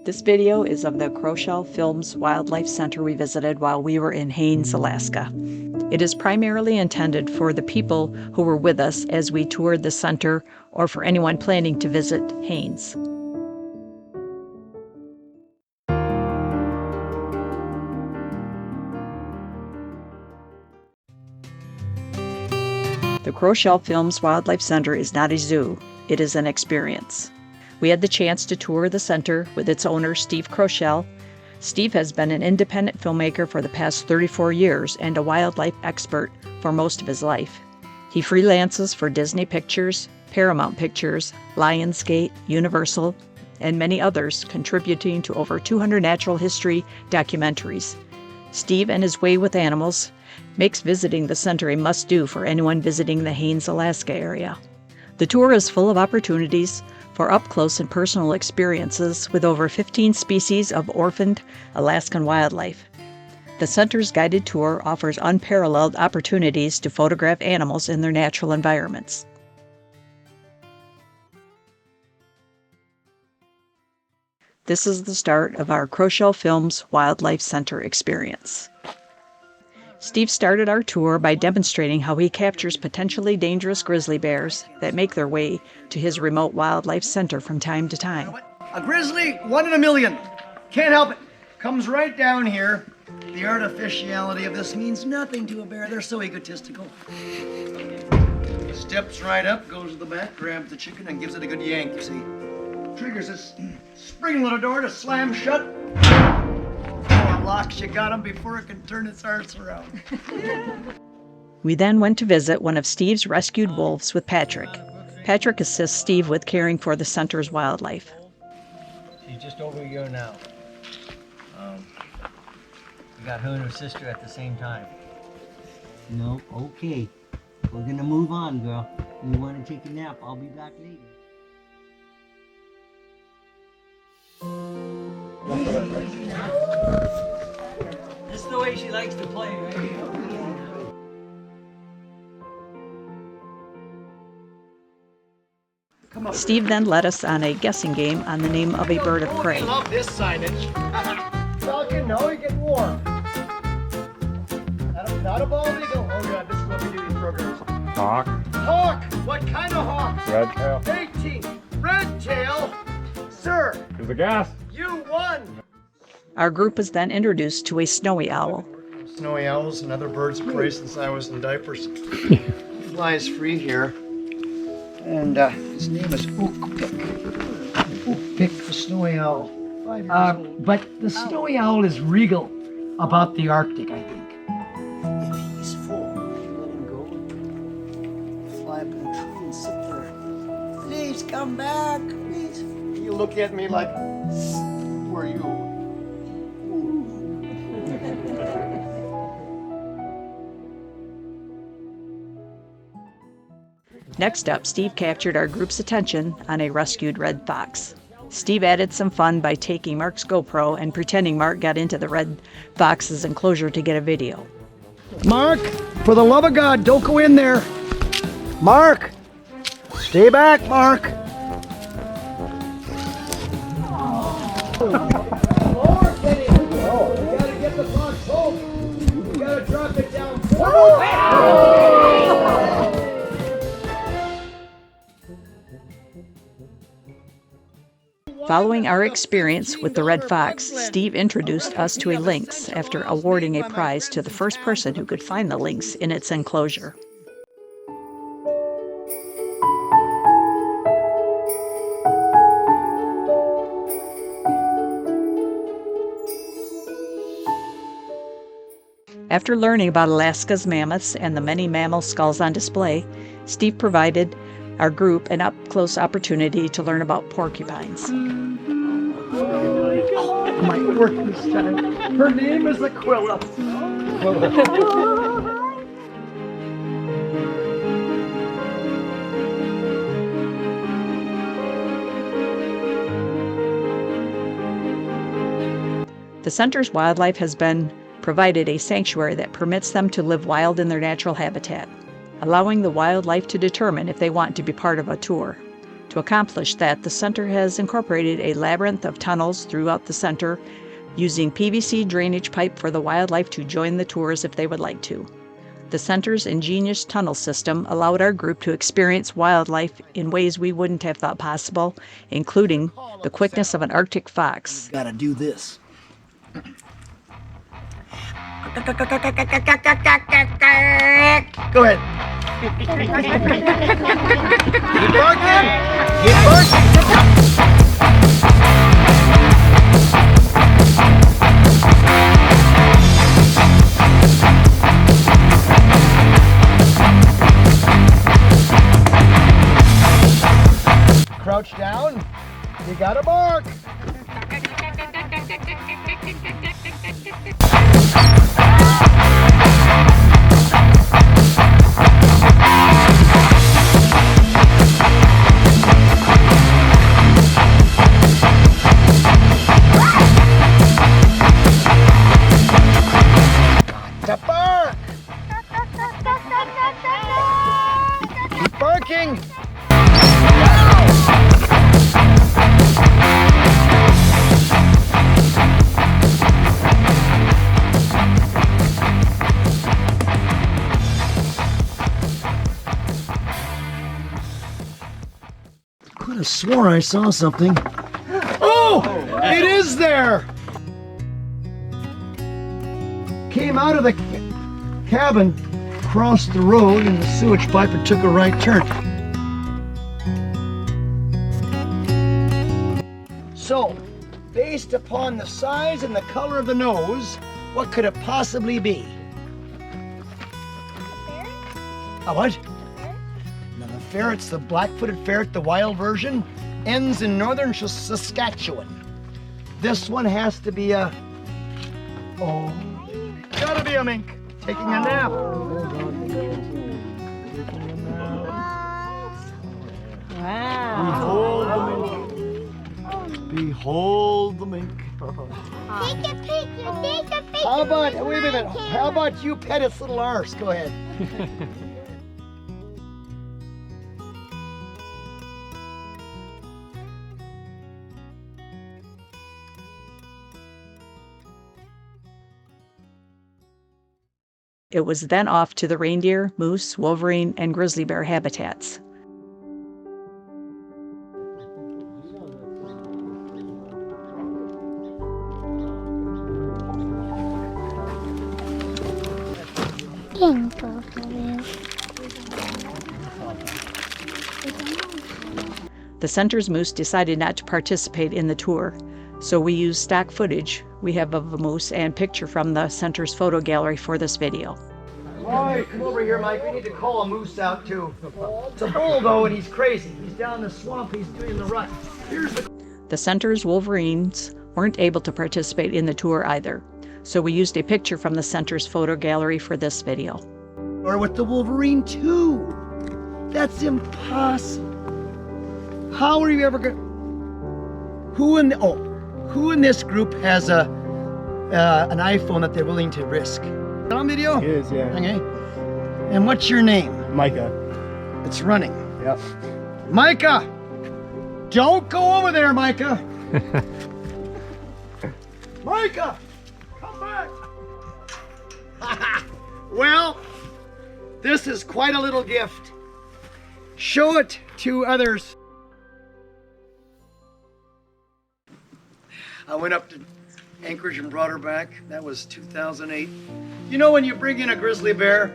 This video is of the Kroschel Films Wildlife Center we visited while we were in Haines, Alaska. It is primarily intended for the people who were with us as we toured the center or for anyone planning to visit Haines. The Kroschel Films Wildlife Center is not a zoo, it is an experience. We had the chance to tour the center with its owner, Steve Kroschel. Steve has been an independent filmmaker for the past 34 years and a wildlife expert for most of his life. He freelances for Disney Pictures, Paramount Pictures, Lionsgate, Universal, and many others, contributing to over 200 natural history documentaries. Steve and his way with animals makes visiting the center a must-do for anyone visiting the Haines, Alaska area. The tour is full of opportunities for up-close and personal experiences with over 15 species of orphaned Alaskan wildlife. The center's guided tour offers unparalleled opportunities to photograph animals in their natural environments. This is the start of our Kroschel Films Wildlife Center experience. Steve started our tour by demonstrating how he captures potentially dangerous grizzly bears that make their way to his remote wildlife center from time to time. A grizzly, 1 in a million. Can't help it. Comes right down here. The artificiality of this means nothing to a bear. They're so egotistical. Steps right up, goes to the back, grabs the chicken, and gives it a good yank, you see. Triggers this spring little door to slam shut. Locks, you got him before it can turn its arse around. We then went to visit one of Steve's rescued wolves with Patrick. Patrick assists Steve with caring for the center's wildlife. She's just over a year now. We got her and her sister at the same time. No, okay. We're gonna move on, girl. You wanna take a nap? I'll be back later. This is the way she likes to play, right? Steve then led us on a guessing game on the name of a bird of prey. I love this signage. Falcon, no, you're getting warm. Not a bald eagle. Oh God, this is what we do these programs. Hawk. Hawk! What kind of hawk? Red tail. 18. Red tail. Sir, Here's the gas. you won. Our group was then introduced to a snowy owl. Snowy owls and other birds of prey since I was in diapers. Flies free here. And his name is Ook-Pick. Ook-Pick the snowy owl. 5 years old. But the snowy owl is regal about the Arctic, I think. If he's full, you let him go. Fly up in a tree and sit there. Please come back, please. You look at me like, who are you? Next up, Steve captured our group's attention on a rescued red fox. Steve added some fun by taking Mark's GoPro and pretending Mark got into the red fox's enclosure to get a video. Mark, for the love of God, don't go in there. Mark, stay back, Mark. Lord, Kenny. Oh, you gotta get the fox home. You gotta drop it down. Following our experience with the red fox, Steve introduced us to a lynx after awarding a prize to the first person who could find the lynx in its enclosure. After learning about Alaska's mammoths and the many mammal skulls on display, Steve provided our group an up-close opportunity to learn about porcupines. My working center. Her name is Aquila. The center's wildlife has been provided a sanctuary that permits them to live wild in their natural habitat, allowing the wildlife to determine if they want to be part of a tour. To accomplish that, the center has incorporated a labyrinth of tunnels throughout the center, using PVC drainage pipe for the wildlife to join the tours if they would like to. The center's ingenious tunnel system allowed our group to experience wildlife in ways we wouldn't have thought possible, including the quickness of an Arctic fox. Gotta do this. Go ahead. Keep barking. Keep barking. Crouch down. You gotta bark. To bark. Keep barking. Could have sworn I saw something. Oh! It is there! Came out of the cabin, crossed the road in the sewage pipe and took a right turn. So, based upon the size and the color of the nose, what could it possibly be? A what? Now the ferret's the black-footed ferret, the wild version, ends in northern Saskatchewan. This one has to be a... Oh, gotta be a mink taking a nap. Wow. Behold the mink. Take a picture, take a picture. How about, wait a minute, how about you pet its little arse? Go ahead. It was then off to the reindeer, moose, wolverine, and grizzly bear habitats. The center's moose decided not to participate in the tour, so we used stock footage we have of a moose and picture from the center's photo gallery for this video. Mike, come over here, Mike. We need to call a moose out too. It's a bull though, and he's crazy. He's down in the swamp. He's doing the rut. Here's The center's wolverines weren't able to participate in the tour either, so we used a picture from the center's photo gallery for this video. Or with the wolverine too. That's impossible. How are you ever going? Who in this group has an iPhone that they're willing to risk? On video? It is, yeah. Okay. And what's your name? Micah. It's running. Yep. Micah! Don't go over there, Micah! Micah! Come back! Well, this is quite a little gift. Show it to others. I went up to Anchorage and brought her back. That was 2008. You know, when you bring in a grizzly bear,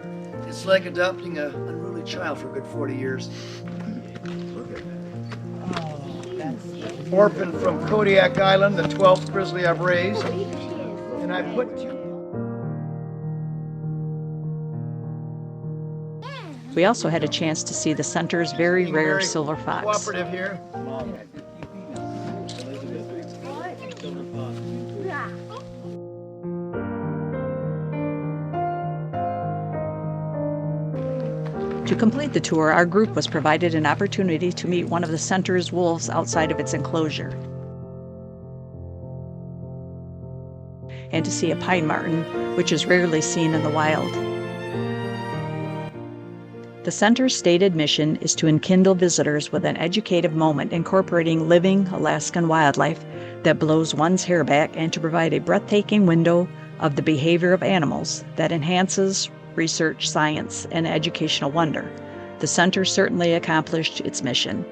it's like adopting an unruly child for a good 40 years. Orphan from Kodiak Island, the 12th grizzly I've raised. And I put two. We also had a chance to see the center's very rare silver fox. Cooperative here. To complete the tour, our group was provided an opportunity to meet one of the center's wolves outside of its enclosure, and to see a pine marten, which is rarely seen in the wild. The center's stated mission is to enkindle visitors with an educative moment incorporating living Alaskan wildlife that blows one's hair back and to provide a breathtaking window of the behavior of animals that enhances research, science, and educational wonder. The center certainly accomplished its mission.